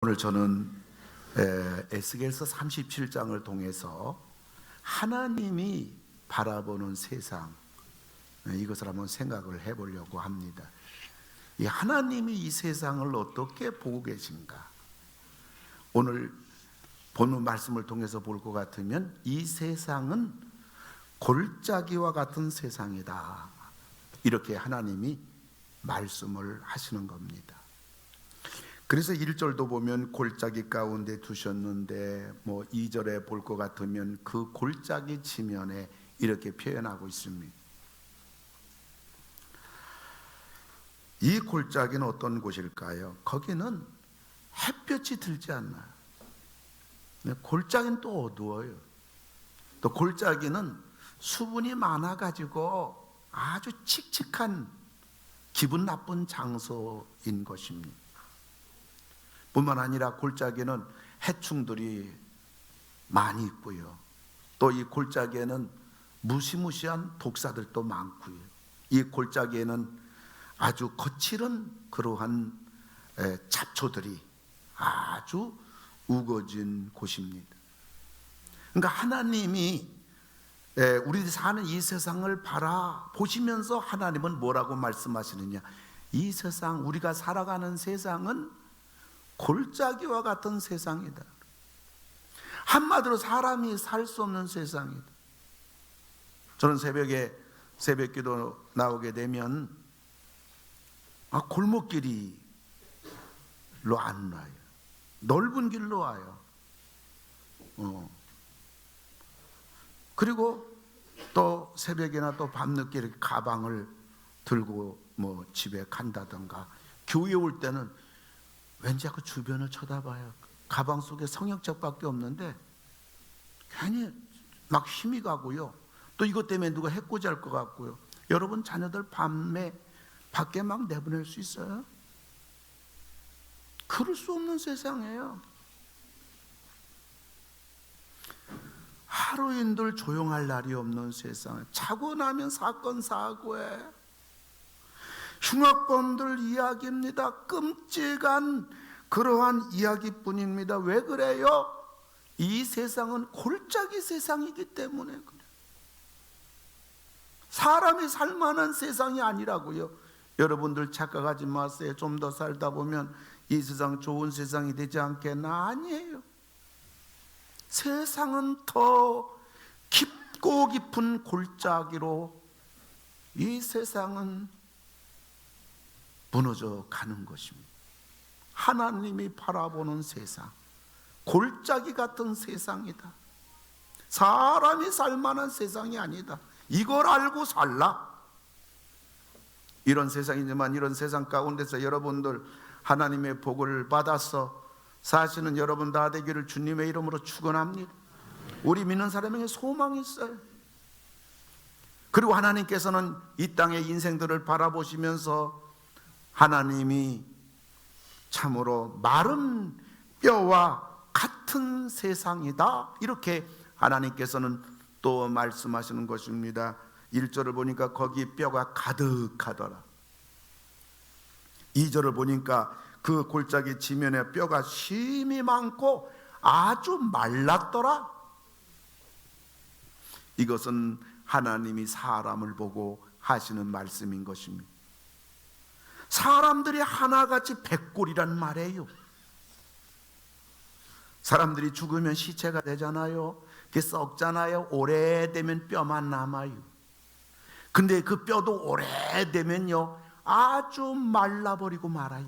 오늘 저는 에스겔서 37장을 통해서 하나님이 바라보는 세상, 이것을 한번 생각을 해보려고 합니다. 이 하나님이 이 세상을 어떻게 보고 계신가? 오늘 본문 말씀을 통해서 볼 것 같으면 이 세상은 골짜기와 같은 세상이다, 이렇게 하나님이 말씀을 하시는 겁니다. 그래서 1절도 보면 골짜기 가운데 두셨는데, 2절에 볼 것 같으면 그 골짜기 지면에 이렇게 표현하고 있습니다. 이 골짜기는 어떤 곳일까요? 거기는 햇볕이 들지 않나요? 골짜기는 또 어두워요. 또 골짜기는 수분이 많아가지고 아주 칙칙한 기분 나쁜 장소인 것입니다. 뿐만 아니라 골짜기는 해충들이 많이 있고요, 또 이 골짜기에는 무시무시한 독사들도 많고요, 이 골짜기에는 아주 거칠은 그러한 잡초들이 아주 우거진 곳입니다. 그러니까 하나님이 우리들이 사는 이 세상을 바라보시면서 하나님은 뭐라고 말씀하시느냐? 이 세상, 우리가 살아가는 세상은 골짜기와 같은 세상이다. 한마디로 사람이 살 수 없는 세상이다. 저는 새벽에 새벽기도 나오게 되면 골목길로 안 와요. 넓은 길로 와요. 그리고 또 새벽이나 또 밤늦게 이렇게 가방을 들고 집에 간다던가, 교회 올 때는 왠지 자꾸 주변을 쳐다봐요. 가방 속에 성역책밖에 없는데 괜히 막 힘이 가고요, 또 이것 때문에 누가 해코지 할 것 같고요. 여러분 자녀들 밤에 밖에 막 내보낼 수 있어요? 그럴 수 없는 세상이에요. 하루인들 조용할 날이 없는 세상, 자고 나면 사건 사고에 흉악범들 이야기입니다. 끔찍한 그러한 이야기뿐입니다. 왜 그래요? 이 세상은 골짜기 세상이기 때문에 그래요. 사람이 살만한 세상이 아니라고요. 여러분들 착각하지 마세요. 좀 더 살다 보면 이 세상 좋은 세상이 되지 않겠나? 아니에요. 세상은 더 깊고 깊은 골짜기로 이 세상은 무너져 가는 것입니다. 하나님이 바라보는 세상, 골짜기 같은 세상이다. 사람이 살만한 세상이 아니다. 이걸 알고 살라. 이런 세상이지만 이런 세상 가운데서 여러분들 하나님의 복을 받아서 사시는 여러분 다 되기를 주님의 이름으로 축원합니다. 우리 믿는 사람에게 소망이 있어요. 그리고 하나님께서는 이 땅의 인생들을 바라보시면서 하나님이 참으로 마른 뼈와 같은 세상이다, 이렇게 하나님께서는 또 말씀하시는 것입니다. 1절을 보니까 거기 뼈가 가득하더라. 2절을 보니까 그 골짜기 지면에 뼈가 심이 많고 아주 말랐더라. 이것은 하나님이 사람을 보고 하시는 말씀인 것입니다. 사람들이 하나같이 백골이란 말이에요. 사람들이 죽으면 시체가 되잖아요. 그게 썩잖아요. 오래되면 뼈만 남아요. 근데 그 뼈도 오래되면요 아주 말라버리고 말아요.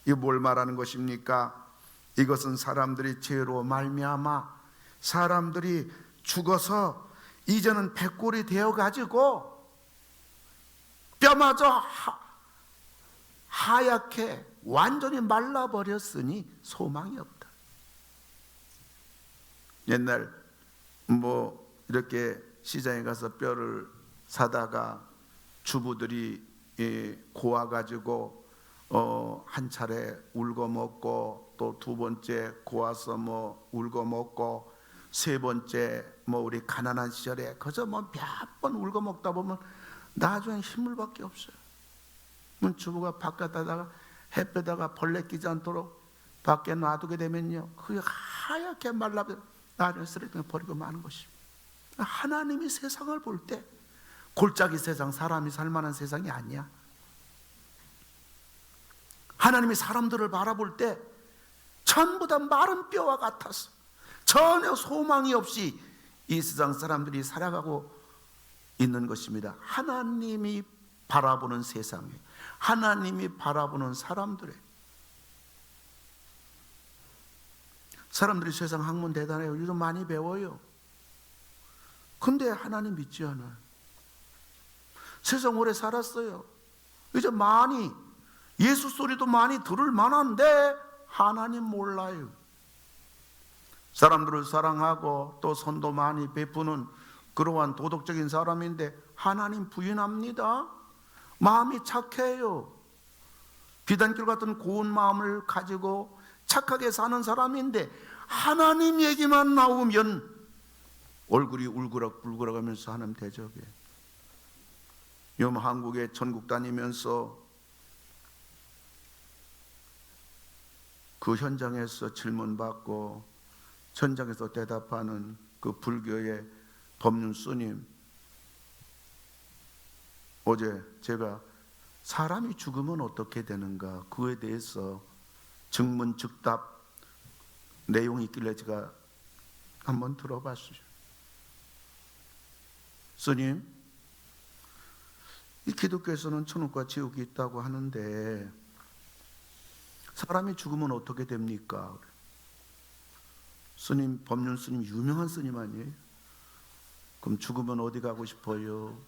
이거 뭘 말하는 것입니까? 이것은 사람들이 죄로 말미암아 사람들이 죽어서 이제는 백골이 되어가지고 뼈마저 하얗게 완전히 말라버렸으니 소망이 없다. 옛날 이렇게 시장에 가서 뼈를 사다가 주부들이 고아가지고 한 차례 울고 먹고, 또 두 번째 고아서 울고 먹고, 세 번째 우리 가난한 시절에 그저 몇 번 울고 먹다 보면 나중에 힘을밖에 없어요. 주부가 바깥에다가 햇볕에다가 벌레 끼지 않도록 밖에 놔두게 되면요, 그 하얗게 말라서 나중에 쓰레기통에 버리고 마는 것입니다. 하나님이 세상을 볼 때 골짜기 세상, 사람이 살만한 세상이 아니야. 하나님이 사람들을 바라볼 때 전부 다 마른 뼈와 같아서 전혀 소망이 없이 이 세상 사람들이 살아가고 있는 것입니다. 하나님이 바라보는 세상에, 하나님이 바라보는 사람들의, 사람들이 세상 학문 대단해요. 요즘 많이 배워요. 근데 하나님 믿지 않아요. 세상 오래 살았어요. 이제 많이 예수 소리도 많이 들을 만한데 하나님 몰라요. 사람들을 사랑하고 또 선도 많이 베푸는 그러한 도덕적인 사람인데 하나님 부인합니다. 마음이 착해요. 비단길 같은 고운 마음을 가지고 착하게 사는 사람인데 하나님 얘기만 나오면 얼굴이 울그락불그락 하면서 하나님 대적해. 요 한국에 전국 다니면서 그 현장에서 질문받고 현장에서 대답하는 그 불교의 법륜 스님, 어제 제가 사람이 죽으면 어떻게 되는가 그에 대해서 증문즉답 내용이 있길래 제가 한번 들어봤어요. 스님, 이 기독교에서는 천국과 지옥이 있다고 하는데 사람이 죽으면 어떻게 됩니까? 스님, 법륜 스님, 유명한 스님 아니에요? 그럼 죽으면 어디 가고 싶어요?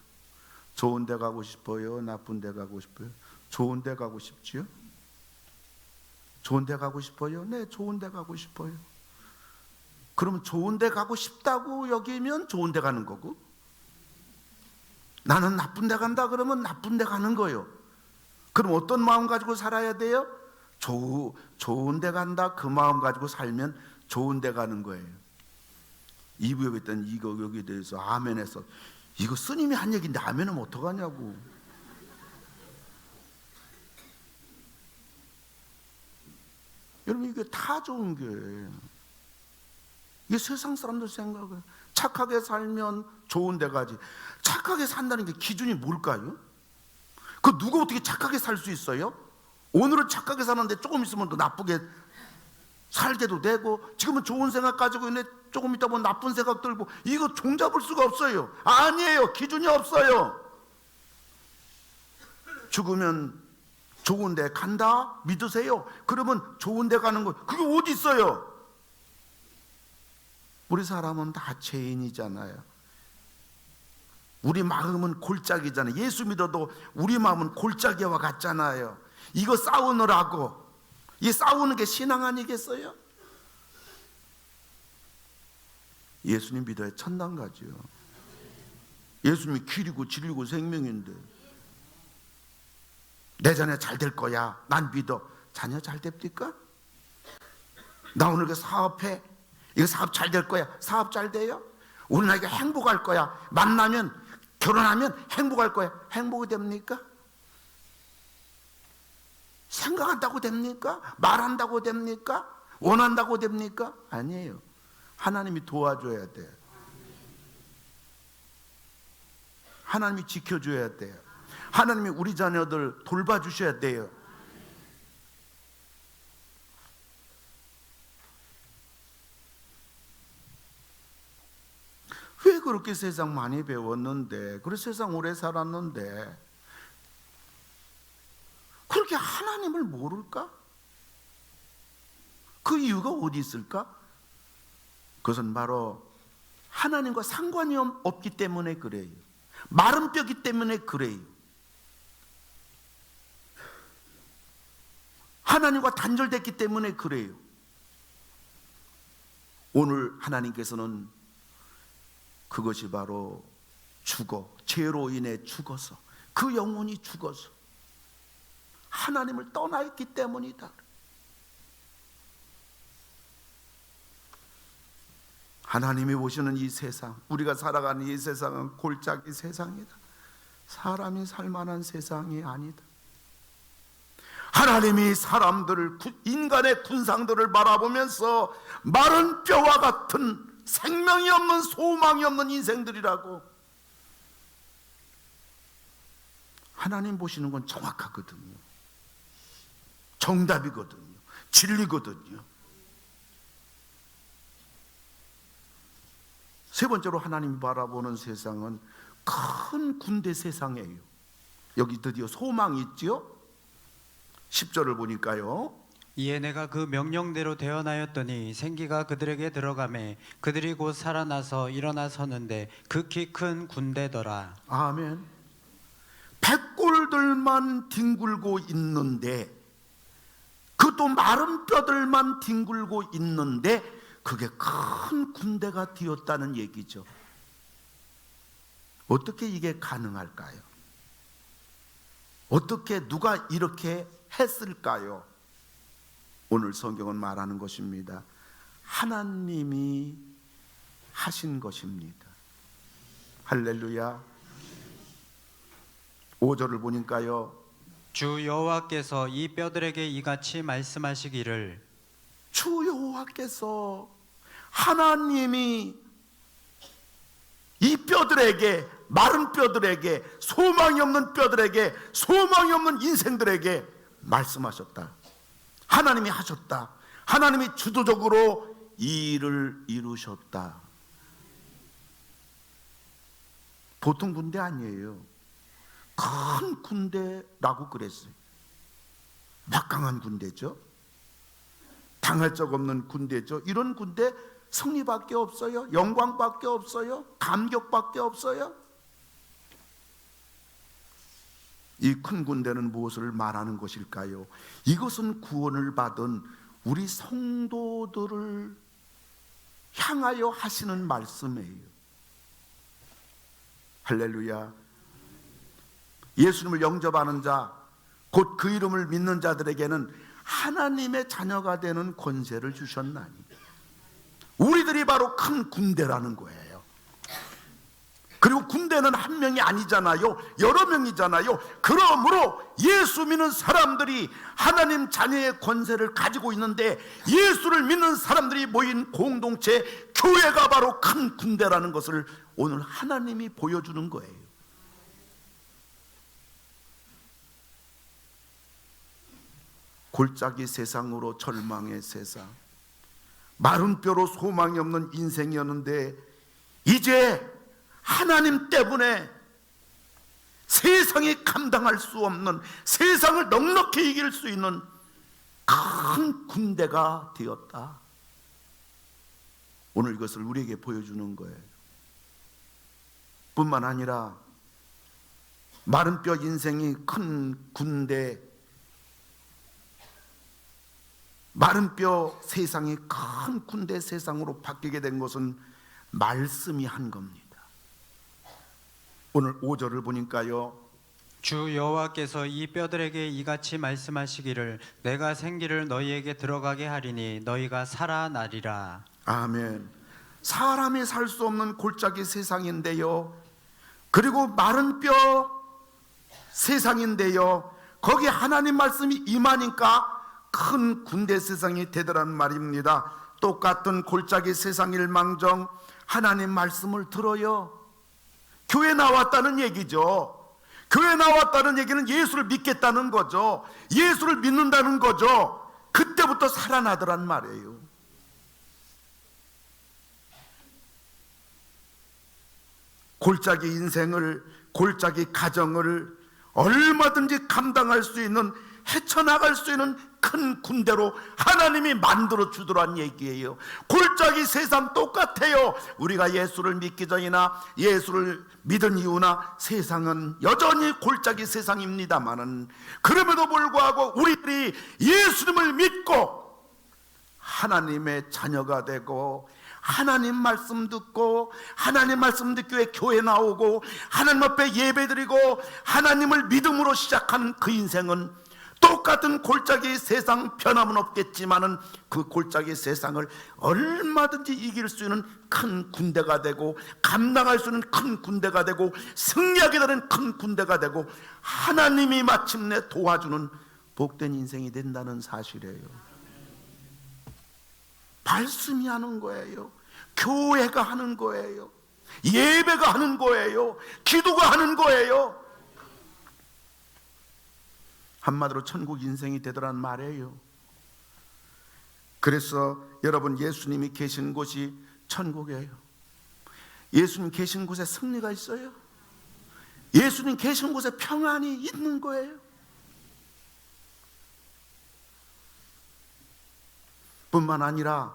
좋은 데 가고 싶어요? 나쁜 데 가고 싶어요? 좋은 데 가고 싶지요? 좋은 데 가고 싶어요? 네, 좋은 데 가고 싶어요. 그러면 좋은 데 가고 싶다고 여기면 좋은 데 가는 거고, 나는 나쁜 데 간다 그러면 나쁜 데 가는 거예요. 그럼 어떤 마음 가지고 살아야 돼요? 좋은 데 간다 그 마음 가지고 살면 좋은 데 가는 거예요. 이부역에 있던 이거 여기에 대해서 아멘해서, 이거 스님이 한 얘기인데 아멘하면 어떡하냐고. 여러분, 이게 다 좋은 거예요. 이게 세상 사람들 생각을, 착하게 살면 좋은 데 가지. 착하게 산다는 게 기준이 뭘까요? 그 누가 어떻게 착하게 살 수 있어요? 오늘은 착하게 사는데 조금 있으면 또 나쁘게 살게도 되고, 지금은 좋은 생각 가지고 있는데 조금 있다 보면 나쁜 생각 들고, 이거 종잡을 수가 없어요. 아니에요. 기준이 없어요. 죽으면 좋은 데 간다 믿으세요. 그러면 좋은 데 가는 거, 그게 어디 있어요? 우리 사람은 다 죄인이잖아요. 우리 마음은 골짜기잖아요. 예수 믿어도 우리 마음은 골짜기와 같잖아요. 이거 싸우느라고, 이 싸우는 게 신앙 아니겠어요? 예수님 믿어야 천당 가죠. 예수님이 길이고 진리고 생명인데, 내 자녀 잘 될 거야, 난 믿어. 자녀 잘 됩니까? 나 오늘 그 사업해, 이거 사업 잘 될 거야. 사업 잘 돼요? 오늘 나 이거 행복할 거야. 만나면, 결혼하면 행복할 거야. 행복이 됩니까? 생각한다고 됩니까? 말한다고 됩니까? 원한다고 됩니까? 아니에요. 하나님이 도와줘야 돼요. 하나님이 지켜줘야 돼요. 하나님이 우리 자녀들 돌봐주셔야 돼요. 왜 그렇게 세상 많이 배웠는데, 그래 세상 오래 살았는데 그렇게 하나님을 모를까? 그 이유가 어디 있을까? 그것은 바로 하나님과 상관이 없기 때문에 그래요. 마른 뼈기 때문에 그래요. 하나님과 단절됐기 때문에 그래요. 오늘 하나님께서는 그것이 바로 죄로 인해 죽어서, 그 영혼이 죽어서 하나님을 떠나 있기 때문이다. 하나님이 보시는 이 세상, 우리가 살아가는 이 세상은 골짜기 세상이다. 사람이 살만한 세상이 아니다. 하나님이 사람들을, 인간의 군상들을 바라보면서 마른 뼈와 같은 생명이 없는, 소망이 없는 인생들이라고. 하나님 보시는 건 정확하거든요. 정답이거든요. 진리거든요. 세 번째로 하나님이 바라보는 세상은 큰 군대 세상이에요. 여기 드디어 소망이 있지요. 10절을 보니까요, 이에 내가 그 명령대로 대언하였더니 생기가 그들에게 들어가매 그들이 곧 살아나서 일어나 서는데 극히 큰 군대더라. 아멘. 백골들만 뒹굴고 있는데, 그것도 마른 뼈들만 뒹굴고 있는데 그게 큰 군대가 되었다는 얘기죠. 어떻게 이게 가능할까요? 어떻게, 누가 이렇게 했을까요? 오늘 성경은 말하는 것입니다. 하나님이 하신 것입니다. 할렐루야. 5절을 보니까요, 주 여호와께서 이 뼈들에게 이같이 말씀하시기를, 주 여호와께서, 하나님이 이 뼈들에게, 마른 뼈들에게, 소망이 없는 뼈들에게, 소망이 없는 인생들에게 말씀하셨다. 하나님이 하셨다. 하나님이 주도적으로 이 일을 이루셨다. 보통 군대 아니에요. 큰 군대라고 그랬어요. 막강한 군대죠. 당할 적 없는 군대죠. 이런 군대 승리밖에 없어요. 영광밖에 없어요. 감격밖에 없어요. 이 큰 군대는 무엇을 말하는 것일까요? 이것은 구원을 받은 우리 성도들을 향하여 하시는 말씀이에요. 할렐루야. 예수님을 영접하는 자, 곧 그 이름을 믿는 자들에게는 하나님의 자녀가 되는 권세를 주셨나니, 우리들이 바로 큰 군대라는 거예요. 그리고 군대는 한 명이 아니잖아요. 여러 명이잖아요. 그러므로 예수 믿는 사람들이 하나님 자녀의 권세를 가지고 있는데, 예수를 믿는 사람들이 모인 공동체, 교회가 바로 큰 군대라는 것을 오늘 하나님이 보여주는 거예요. 골짜기 세상으로 절망의 세상, 마른 뼈로 소망이 없는 인생이었는데, 이제 하나님 때문에 세상이 감당할 수 없는, 세상을 넉넉히 이길 수 있는 큰 군대가 되었다. 오늘 이것을 우리에게 보여주는 거예요. 뿐만 아니라 마른 뼈 인생이 큰 군대, 마른 뼈 세상이 큰 군대 세상으로 바뀌게 된 것은 말씀이 한 겁니다. 오늘 5절을 보니까요, 주 여호와께서 이 뼈들에게 이같이 말씀하시기를, 내가 생기를 너희에게 들어가게 하리니 너희가 살아나리라. 아멘. 사람이 살 수 없는 골짜기 세상인데요, 그리고 마른 뼈 세상인데요, 거기 하나님 말씀이 임하니까 큰 군대 세상이 되더란 말입니다. 똑같은 골짜기 세상일망정 하나님 말씀을 들어요. 교회 나왔다는 얘기죠. 교회 나왔다는 얘기는 예수를 믿겠다는 거죠. 예수를 믿는다는 거죠. 그때부터 살아나더란 말이에요. 골짜기 인생을, 골짜기 가정을 얼마든지 감당할 수 있는, 헤쳐나갈 수 있는 큰 군대로 하나님이 만들어 주더란 얘기예요. 골짜기 세상 똑같아요. 우리가 예수를 믿기 전이나 예수를 믿은 이후나 세상은 여전히 골짜기 세상입니다만은, 그럼에도 불구하고 우리들이 예수님을 믿고 하나님의 자녀가 되고, 하나님 말씀 듣고, 하나님 말씀 듣기 위해 교회 나오고, 하나님 앞에 예배드리고 하나님을 믿음으로 시작하는 그 인생은 똑같은 골짜기 세상 변함은 없겠지만은, 그 골짜기 세상을 얼마든지 이길 수 있는 큰 군대가 되고, 감당할 수 있는 큰 군대가 되고, 승리하게 되는 큰 군대가 되고, 하나님이 마침내 도와주는 복된 인생이 된다는 사실이에요. 말씀이 하는 거예요. 교회가 하는 거예요. 예배가 하는 거예요. 기도가 하는 거예요. 한마디로 천국 인생이 되더란 말이에요. 그래서 여러분, 예수님이 계신 곳이 천국이에요. 예수님 계신 곳에 승리가 있어요. 예수님 계신 곳에 평안이 있는 거예요. 뿐만 아니라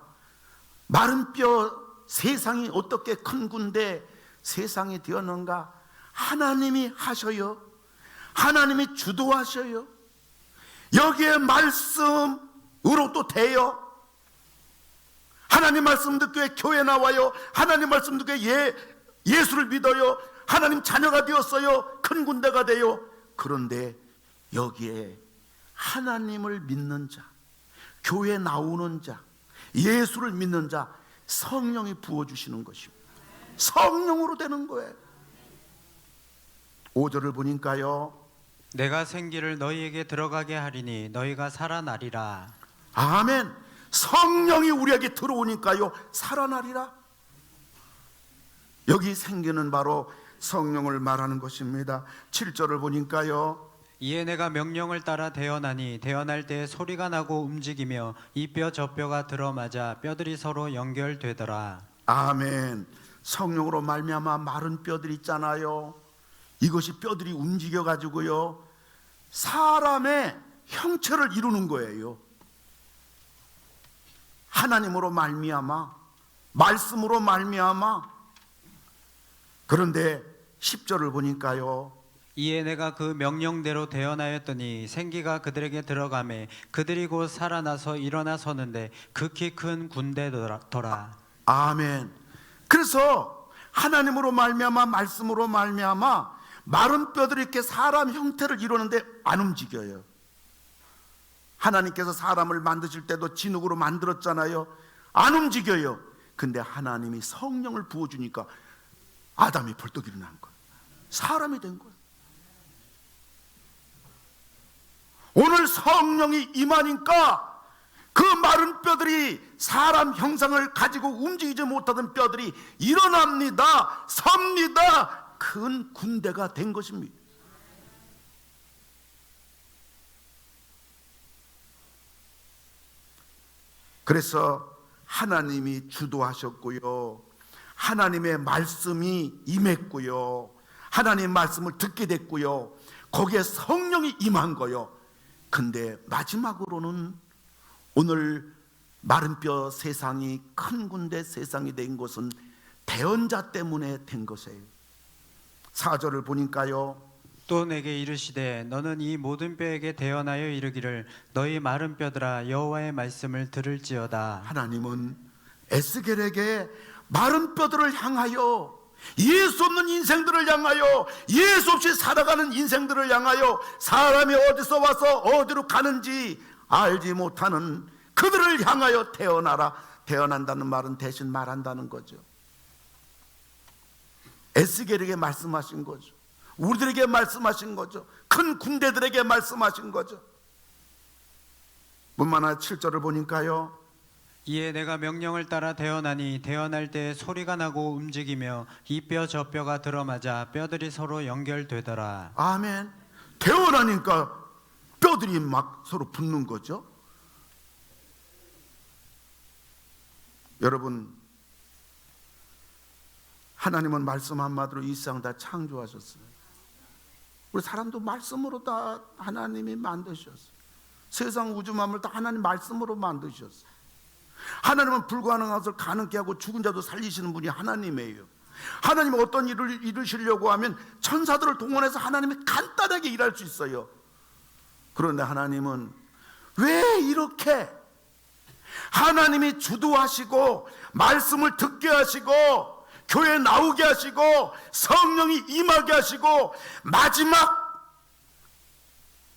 마른 뼈 세상이 어떻게 큰 군데 세상이 되었는가? 하나님이 하셔요. 하나님이 주도하셔요. 여기에 말씀으로 또 돼요. 하나님 말씀 듣고 교회 나와요. 하나님 말씀 듣고 예수를 믿어요. 하나님 자녀가 되었어요. 큰 군대가 돼요. 그런데 여기에 하나님을 믿는 자, 교회 나오는 자, 예수를 믿는 자, 성령이 부어주시는 것입니다. 성령으로 되는 거예요. 5절을 보니까요, 내가 생기를 너희에게 들어가게 하리니 너희가 살아나리라. 아멘. 성령이 우리에게 들어오니까요, 살아나리라. 여기 생기는 바로 성령을 말하는 것입니다. 7절을 보니까요, 이에 내가 명령을 따라 대언하니 대언할 때 소리가 나고 움직이며 이 뼈 저 뼈가 들어맞아 뼈들이 서로 연결되더라. 아멘. 성령으로 말미암아 마른 뼈들 있잖아요. 이것이 뼈들이 움직여 가지고요, 사람의 형체를 이루는 거예요. 하나님으로 말미암아, 말씀으로 말미암아. 그런데 10절을 보니까요, 이에 내가 그 명령대로 대언하였더니 생기가 그들에게 들어가매 그들이 곧 살아나서 일어나 서는데 극히 큰 군대더라. 아멘. 그래서 하나님으로 말미암아, 말씀으로 말미암아 마른 뼈들이 이렇게 사람 형태를 이루는데 안 움직여요. 하나님께서 사람을 만드실 때도 진흙으로 만들었잖아요. 안 움직여요. 근데 하나님이 성령을 부어주니까 아담이 벌떡 일어난 거예요. 사람이 된 거예요. 오늘 성령이 임하니까 그 마른 뼈들이 사람 형상을 가지고 움직이지 못하던 뼈들이 일어납니다. 섭니다. 큰 군대가 된 것입니다. 그래서 하나님이 주도하셨고요, 하나님의 말씀이 임했고요, 하나님의 말씀을 듣게 됐고요, 거기에 성령이 임한 거요. 근데 마지막으로는 오늘 마른 뼈 세상이 큰 군대 세상이 된 것은 대언자 때문에 된 것이에요. 4절을 보니까요, 또 내게 이르시되 너는 이 모든 뼈에게 대언하여 이르기를 너희 마른 뼈들아 여호와의 말씀을 들을지어다. 하나님은 에스겔에게 마른 뼈들을 향하여, 예수 없는 인생들을 향하여, 예수 없이 살아가는 인생들을 향하여, 사람이 어디서 와서 어디로 가는지 알지 못하는 그들을 향하여 태어나라. 태어난다는 말은 대신 말한다는 거죠. 에스겔에게 말씀하신 거죠. 우리들에게 말씀하신 거죠. 큰 군대들에게 말씀하신 거죠. 뿐만 아니라 7절을 보니까요, 이에 내가 명령을 따라 대언하니 대언할 때 소리가 나고 움직이며 이 뼈 저 뼈가 들어맞아 뼈들이 서로 연결되더라. 아멘. 태어나니까 뼈들이 막 서로 붙는 거죠. 여러분, 하나님은 말씀 한마디로 이 세상 다 창조하셨어요. 우리 사람도 말씀으로 다 하나님이 만드셨어요. 세상 우주 만물 다 하나님 말씀으로 만드셨어요. 하나님은 불가능한 것을 가능케 하고 죽은 자도 살리시는 분이 하나님이에요. 하나님은 어떤 일을 이루시려고 하면 천사들을 동원해서 하나님이 간단하게 일할 수 있어요. 그런데 하나님은 왜 이렇게 하나님이 주도하시고 말씀을 듣게 하시고 교회 나오게 하시고 성령이 임하게 하시고 마지막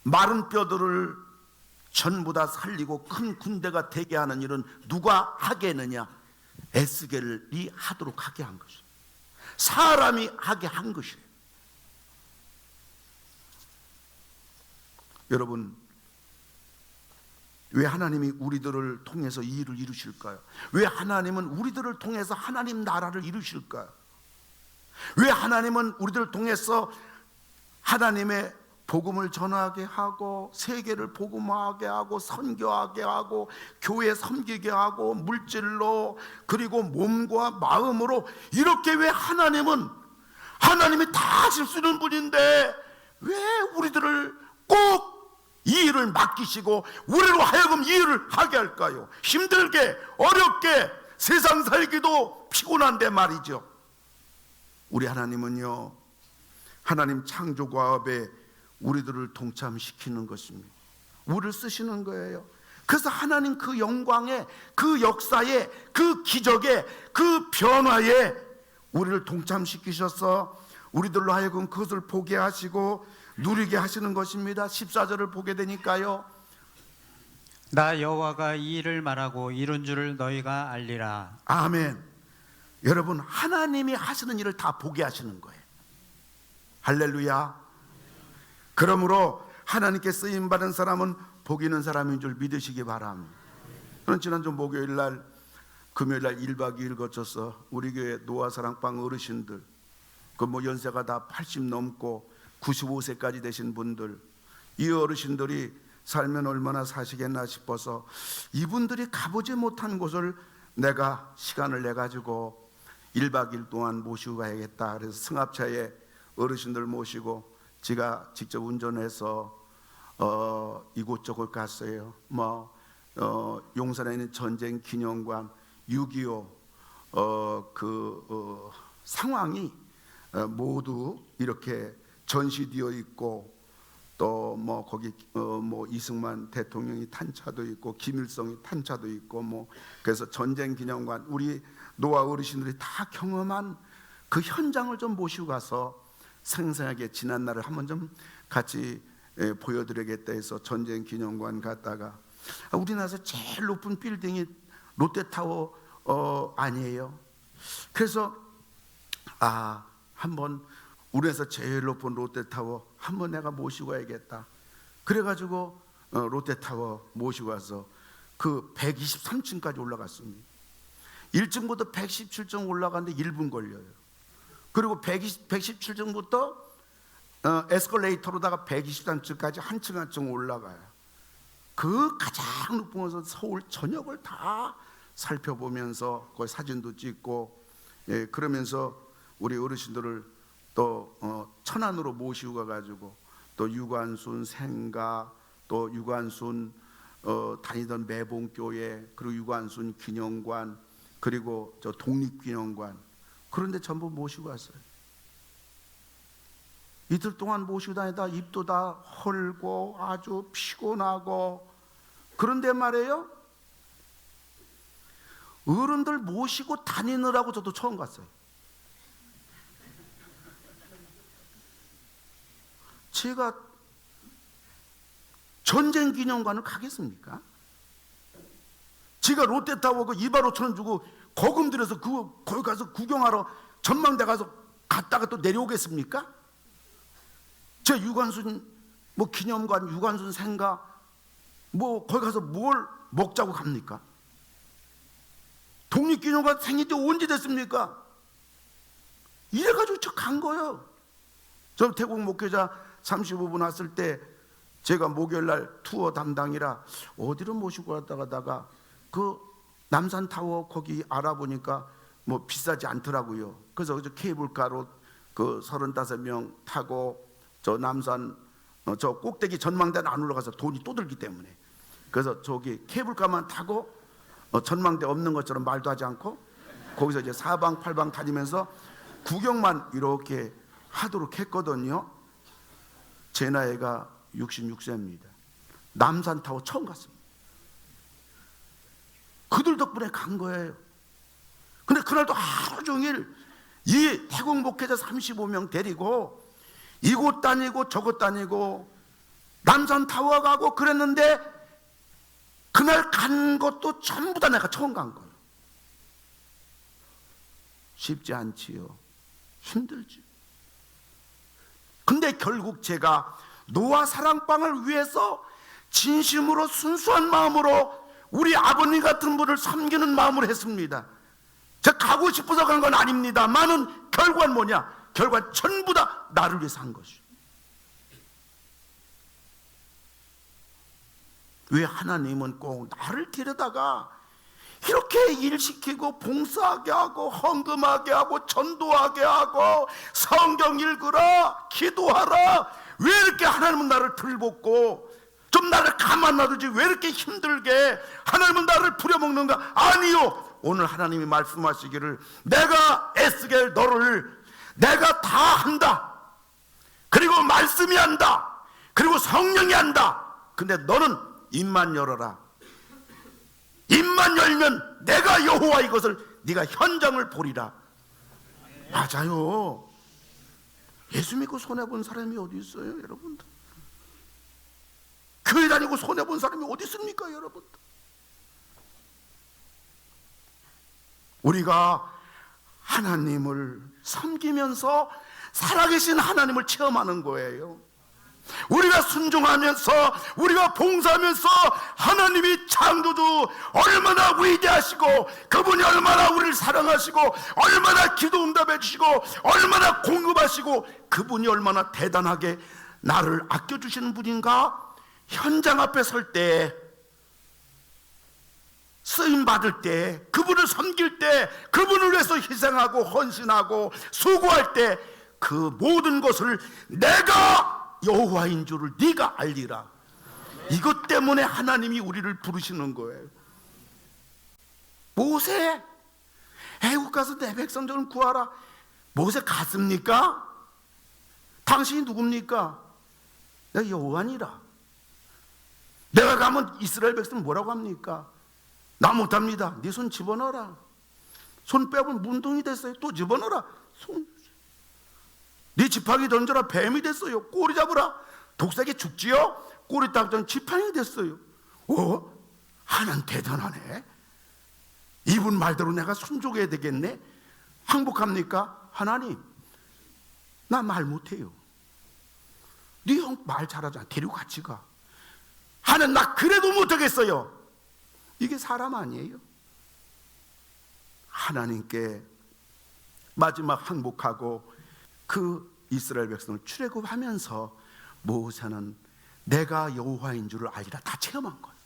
마른 뼈들을 전부 다 살리고 큰 군대가 되게 하는 일은 누가 하게 했느냐? 에스겔이 하도록 하게 한 것이에요. 사람이 하게 한 것이에요. 여러분, 왜 하나님이 우리들을 통해서 이 일을 이루실까요? 왜 하나님은 우리들을 통해서 하나님 나라를 이루실까요? 왜 하나님은 우리들을 통해서 하나님의 복음을 전하게 하고 세계를 복음화하게 하고 선교하게 하고 교회 섬기게 하고 물질로 그리고 몸과 마음으로 이렇게 왜 하나님이 다 하실 수 있는 분인데 왜 우리들을 꼭 이 일을 맡기시고 우리로 하여금 이 일을 하게 할까요? 힘들게 어렵게 세상 살기도 피곤한데 말이죠. 우리 하나님은요, 하나님 창조과업에 우리들을 동참시키는 것입니다. 우리를 쓰시는 거예요. 그래서 하나님 그 영광에, 그 역사에, 그 기적에, 그 변화에 우리를 동참시키셔서 우리들로 하여금 그것을 보게 하시고 누리게 하시는 것입니다. 14절을 보게 되니까요, 나 여호와가 이 일을 말하고 이룬 줄을 너희가 알리라. 아멘. 여러분, 하나님이 하시는 일을 다 보게 하시는 거예요. 할렐루야. 그러므로 하나님께 쓰임받은 사람은 복 있는 사람인 줄 믿으시기 바랍니다. 저는 지난주 목요일날 금요일날 1박 2일 거쳐서 우리 교회 노아사랑방 어르신들, 그 뭐 연세가 다 80 넘고 95세까지 되신 분들, 이 어르신들이 살면 얼마나 사시겠나 싶어서 이분들이 가보지 못한 곳을 내가 시간을 내가지고 1박 2일 동안 모시고 가야겠다. 그래서 승합차에 어르신들 모시고 제가 직접 운전해서 이곳저곳 갔어요. 용산에 있는 전쟁 기념관, 6.25 상황이 모두 이렇게 전시되어 있고, 또 거기 이승만 대통령이 탄 차도 있고 김일성이 탄 차도 있고 그래서 전쟁 기념관, 우리 노아 어르신들이 다 경험한 그 현장을 좀 모시고 가서 생생하게 지난 날을 한번 좀 같이 보여드리겠다 해서 전쟁 기념관 갔다가, 우리나라에서 제일 높은 빌딩이 롯데타워 아니에요. 그래서 한번 우리나라에서 제일 높은 롯데타워 한번 내가 모시고 와야겠다. 그래가지고 롯데타워 모시고 와서 그 123층까지 올라갔습니다. 1층부터 117층 올라가는데 1분 걸려요. 그리고 117층부터 에스컬레이터로다가 123층까지 한 층 한 층 올라가요. 그 가장 높은 곳에서 서울 전역을 다 살펴보면서 거기 사진도 찍고, 그러면서 우리 어르신들을 또 천안으로 모시고 가가지고 또 유관순 생가, 또 유관순 다니던 매봉교회, 그리고 유관순 기념관, 그리고 저 독립기념관, 그런데 전부 모시고 왔어요. 이틀 동안 모시고 다니다 입도 다 헐고 아주 피곤하고, 그런데 말이에요, 어른들 모시고 다니느라고 저도 처음 갔어요. 제가 전쟁 기념관을 가겠습니까? 제가 롯데타워 그 2만 5천 원 주고 거금 들여서 거기 가서 구경하러 전망대 가서 갔다가 또 내려오겠습니까? 제 유관순 기념관, 유관순 생가 거기 가서 뭘 먹자고 갑니까? 독립기념관 생긴 지 언제 됐습니까? 이래가지고 저 간 거예요. 저 태국 목회자 35분 왔을 때 제가 목요일날 투어 담당이라 어디로 모시고 갔다가 그 남산타워 거기 알아보니까 비싸지 않더라고요. 그래서 저 케이블카로 그 35명 타고 저 남산 저 꼭대기 전망대는 안 올라가서 돈이 또 들기 때문에, 그래서 저기 케이블카만 타고 전망대 없는 것처럼 말도 하지 않고 거기서 이제 사방팔방 다니면서 구경만 이렇게 하도록 했거든요. 제 나이가 66세입니다. 남산타워 처음 갔습니다. 그들 덕분에 간 거예요. 근데 그날도 하루 종일 이 태국 목회자 35명 데리고 이곳 다니고 저곳 다니고 남산타워 가고 그랬는데, 그날 간 것도 전부 다 내가 처음 간 거예요. 쉽지 않지요. 힘들지. 근데 결국 제가 노아 사랑방을 위해서 진심으로 순수한 마음으로 우리 아버님 같은 분을 섬기는 마음으로 했습니다. 저 가고 싶어서 간 건 아닙니다만은 결과는 뭐냐? 결과는 전부 다 나를 위해서 한 것이죠. 왜 하나님은 꼭 나를 데려다가 이렇게 일시키고 봉사하게 하고 헌금하게 하고 전도하게 하고 성경 읽으라 기도하라, 왜 이렇게 하나님은 나를 들볶고 좀 나를 가만 놔두지 왜 이렇게 힘들게 하나님은 나를 부려먹는가? 아니요, 오늘 하나님이 말씀하시기를 내가 애쓰게 너를 내가 다 한다, 그리고 말씀이 한다, 그리고 성령이 한다. 근데 너는 입만 열어라. 입만 열면 내가 여호와 이것을 네가 현장을 보리라. 맞아요. 예수 믿고 손해본 사람이 어디 있어요, 여러분들? 교회 다니고 손해본 사람이 어디 있습니까, 여러분들? 우리가 하나님을 섬기면서 살아계신 하나님을 체험하는 거예요. 우리가 순종하면서 우리가 봉사하면서 하나님이 창조주 얼마나 위대하시고 그분이 얼마나 우리를 사랑하시고 얼마나 기도 응답해 주시고 얼마나 공급하시고 그분이 얼마나 대단하게 나를 아껴주시는 분인가, 현장 앞에 설 때, 쓰임 받을 때, 그분을 섬길 때, 그분을 위해서 희생하고 헌신하고 수고할 때 그 모든 것을 내가 여호와인 줄을 네가 알리라. 이것 때문에 하나님이 우리를 부르시는 거예요. 모세, 애국 가서 내 백성들을 구하라. 모세 갔습니까? 당신이 누굽니까? 내가 여호와니라. 내가 가면 이스라엘 백성은 뭐라고 합니까? 나 못합니다. 네 손 집어넣어라. 손 빼면 문둥이 됐어요. 또 집어넣어라. 네 지팡이 던져라. 뱀이 됐어요. 꼬리 잡으라. 독사기 죽지요. 꼬리 닦던 지팡이 됐어요. 하나님 대단하네. 이분 말대로 내가 순종해야 되겠네. 항복합니까? 하나님, 나 말 못해요. 네 형 말 잘하잖아. 데리고 같이 가. 하나님, 나 그래도 못하겠어요. 이게 사람 아니에요? 하나님께 마지막 항복하고 그 이스라엘 백성을 출애굽하면서 모세는 내가 여호와인 줄을 알리라 다 체험한 거예요.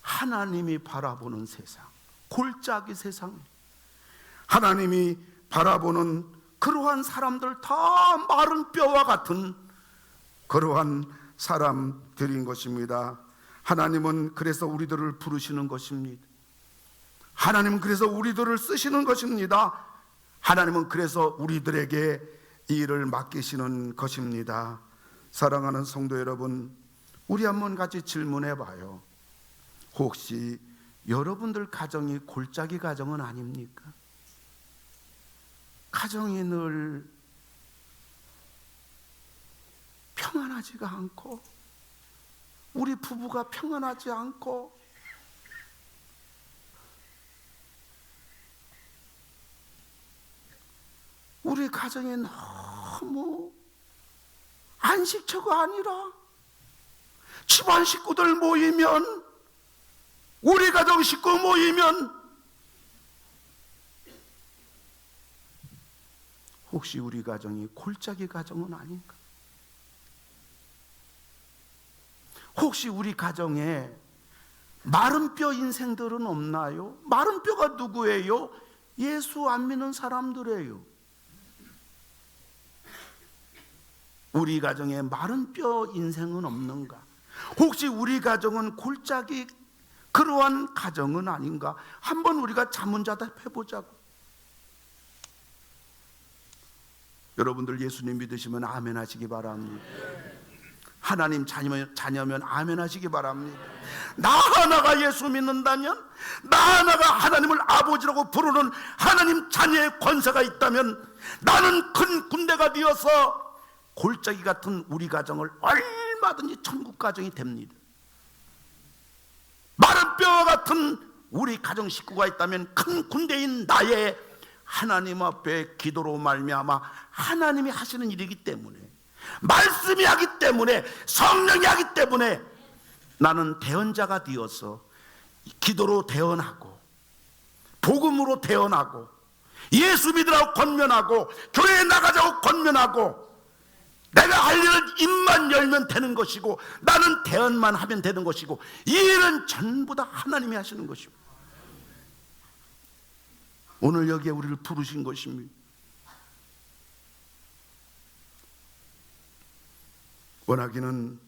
하나님이 바라보는 세상, 골짜기 세상, 하나님이 바라보는 그러한 사람들, 다 마른 뼈와 같은 그러한 사람들인 것입니다. 하나님은 그래서 우리들을 부르시는 것입니다. 하나님은 그래서 우리들을 쓰시는 것입니다. 하나님은 그래서 우리들에게 이 일을 맡기시는 것입니다. 사랑하는 성도 여러분, 우리 한번 같이 질문해 봐요. 혹시 여러분들 가정이 골짜기 가정은 아닙니까? 가정이 늘 평안하지가 않고, 우리 부부가 평안하지 않고, 우리 가정이 너무 안식처가 아니라 집안 식구들 모이면, 우리 가정 식구 모이면, 혹시 우리 가정이 골짜기 가정은 아닌가? 혹시 우리 가정에 마른 뼈 인생들은 없나요? 마른 뼈가 누구예요? 예수 안 믿는 사람들이에요. 우리 가정에 마른 뼈 인생은 없는가? 혹시 우리 가정은 골짜기 그러한 가정은 아닌가? 한번 우리가 자문자답 해보자고. 여러분들 예수님 믿으시면 아멘 하시기 바랍니다. 하나님 자녀면 아멘 하시기 바랍니다. 나 하나가 예수 믿는다면, 나 하나가 하나님을 아버지라고 부르는 하나님 자녀의 권세가 있다면, 나는 큰 군대가 되어서 골짜기 같은 우리 가정을 얼마든지 천국 가정이 됩니다. 마른 뼈와 같은 우리 가정 식구가 있다면 큰 군대인 나의 하나님 앞에 기도로 말미암아 하나님이 하시는 일이기 때문에, 말씀이 하기 때문에, 성령이 하기 때문에 나는 대언자가 되어서 기도로 대언하고, 복음으로 대언하고, 예수 믿으라고 권면하고, 교회에 나가자고 권면하고, 내가 할 일은 입만 열면 되는 것이고, 나는 대언만 하면 되는 것이고, 이 일은 전부 다 하나님이 하시는 것이고, 오늘 여기에 우리를 부르신 것입니다. 원하기는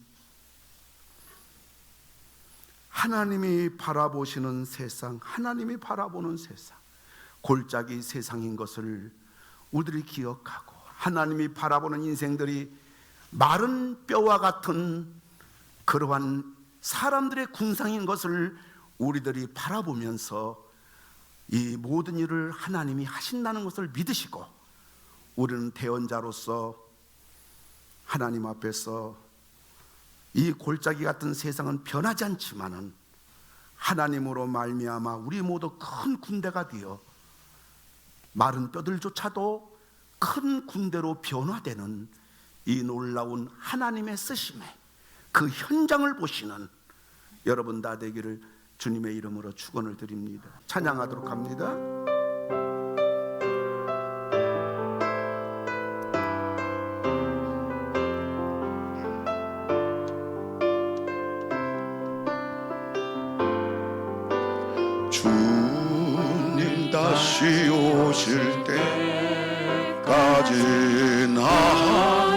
하나님이 바라보시는 세상, 하나님이 바라보는 세상, 골짜기 세상인 것을 우리들이 기억하고, 하나님이 바라보는 인생들이 마른 뼈와 같은 그러한 사람들의 군상인 것을 우리들이 바라보면서 이 모든 일을 하나님이 하신다는 것을 믿으시고, 우리는 대언자로서 하나님 앞에서 이 골짜기 같은 세상은 변하지 않지만은 하나님으로 말미암아 우리 모두 큰 군대가 되어 마른 뼈들조차도 큰 군대로 변화되는 이 놀라운 하나님의 쓰심에 그 현장을 보시는 여러분 다 되기를 주님의 이름으로 축원을 드립니다. 찬양하도록 합니다. 주님 다시 오실 때까지 나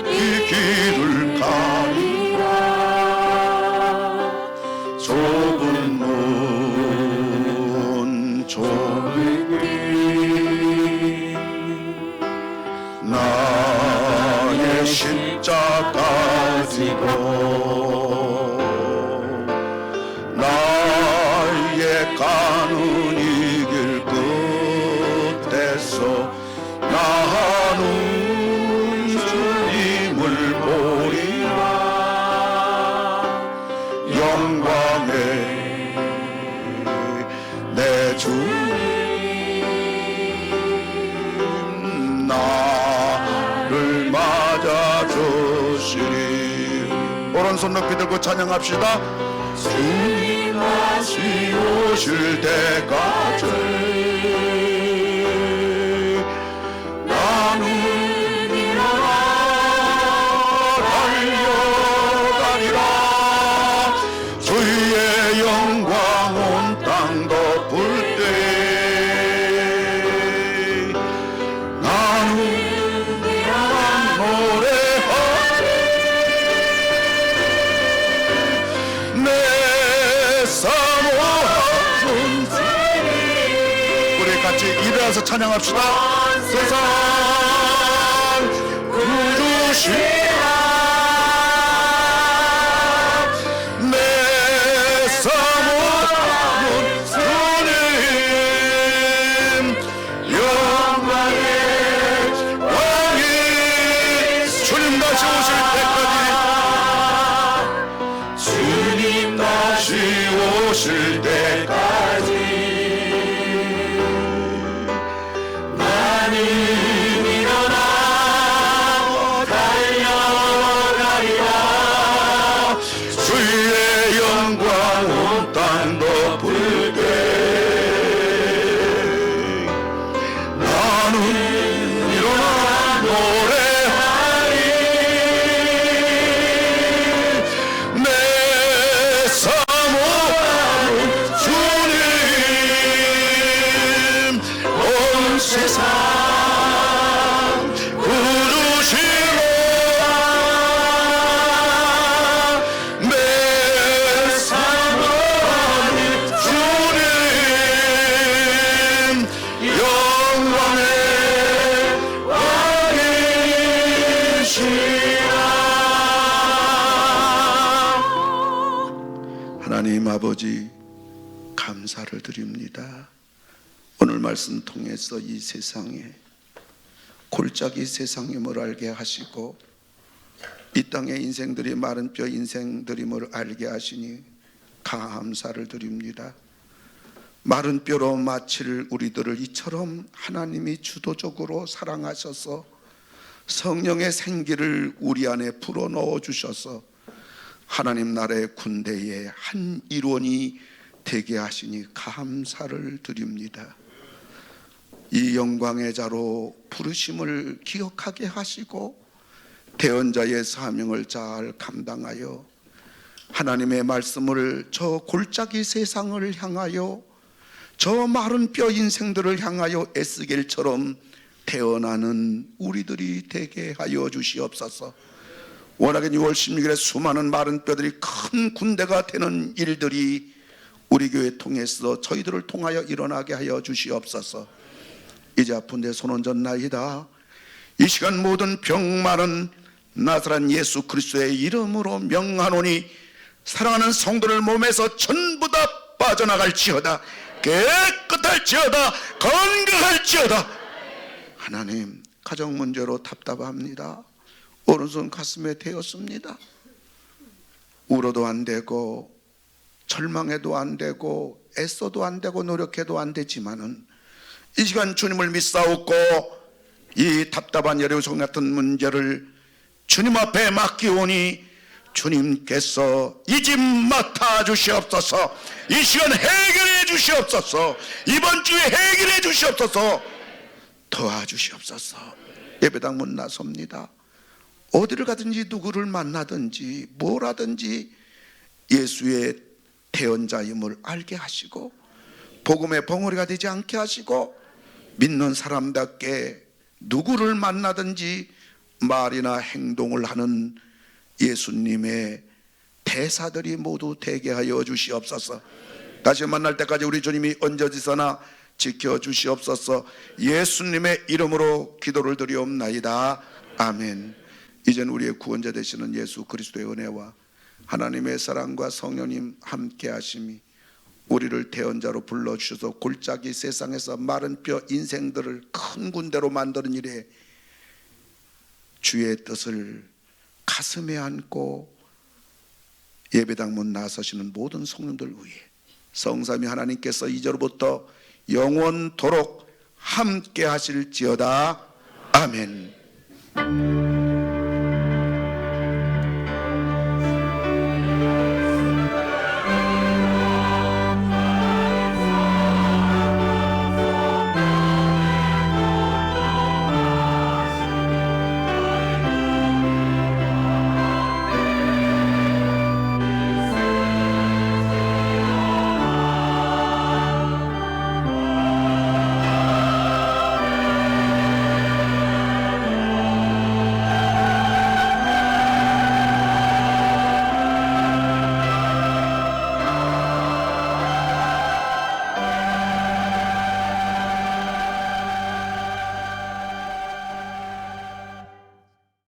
이 길을 가리라. 좁은 문 좁은 길 나의 십자가 지고 나의 가는 이 길 끝에서 나는 주님을 보리라. 영광의 내 주님 나를 맞아주시리. 오른손 높이 들고 찬양합시다. 주님 다시 오실 때까지 나는 일어나 달려가리라. 주의 영광 온 땅 덮을 때 나는 일어나 노래하리. 내 사모하는 우리 같이 일어나서 찬양합시다. 세상 구주시라. 내 사모하는 주님 영광의 왕이 주님 다시 오실 때까지 주님 다시 오실 때까지 나는 일어나 달려가리라. 주의 영광 온 땅 덮을 때 나는 일어나 노래하리. 내 사모하는 주님 온 세상 구주시라. 내 사모하는 주님 영광의 왕이시라. 하나님 아버지 감사를 드립니다. 오늘 말씀 통해서 이 세상에 골짜기 세상임을 알게 하시고 이 땅의 인생들이 마른 뼈 인생들임을 알게 하시니 감사를 드립니다. 마른 뼈로 마칠 우리들을 이처럼 하나님이 주도적으로 사랑하셔서 성령의 생기를 우리 안에 불어넣어 주셔서 하나님 나라의 군대의 한 일원이 되게 하시니 감사를 드립니다. 이 영광의 자로 부르심을 기억하게 하시고 대언자의 사명을 잘 감당하여 하나님의 말씀을 저 골짜기 세상을 향하여 저 마른 뼈 인생들을 향하여 에스겔처럼 태어나는 우리들이 되게 하여 주시옵소서. 워낙에 6월 16일에 수많은 마른 뼈들이 큰 군대가 되는 일들이 우리 교회 통해서 저희들을 통하여 일어나게 하여 주시옵소서. 이제 아픈 데 손 얹었나이다. 이 시간 모든 병마는 나사렛 예수 그리스도의 이름으로 명하노니 사랑하는 성도들 몸에서 전부 다 빠져나갈지어다. 깨끗할지어다. 건강할지어다. 하나님, 가정 문제로 답답합니다. 오른손 가슴에 대었습니다. 울어도 안 되고 절망해도 안 되고 애써도 안 되고 노력해도 안 되지만은 이 시간 주님을 믿사옵고 이 답답한 여리고성 같은 문제를 주님 앞에 맡기오니 주님께서 이 집 맡아 주시옵소서. 이 시간 해결해 주시옵소서. 이번 주에 해결해 주시옵소서. 도와주시옵소서. 예배당 문 나섭니다. 어디를 가든지 누구를 만나든지 뭘 하든지 예수의 대언자임을 알게 하시고 복음의 벙어리가 되지 않게 하시고 믿는 사람답게 누구를 만나든지 말이나 행동을 하는 예수님의 대사들이 모두 되게 하여 주시옵소서. 다시 만날 때까지 우리 주님이 언제지서나 지켜주시옵소서. 예수님의 이름으로 기도를 드리옵나이다. 아멘. 이젠 우리의 구원자 되시는 예수 그리스도의 은혜와 하나님의 사랑과 성령님 함께 하심이 우리를 대언자로 불러주셔서 골짜기 세상에서 마른 뼈 인생들을 큰 군대로 만드는 일에 주의 뜻을 가슴에 안고 예배당 문 나서시는 모든 성도들 위해 성삼위 하나님께서 이제로부터 영원토록 함께 하실지어다. 아멘.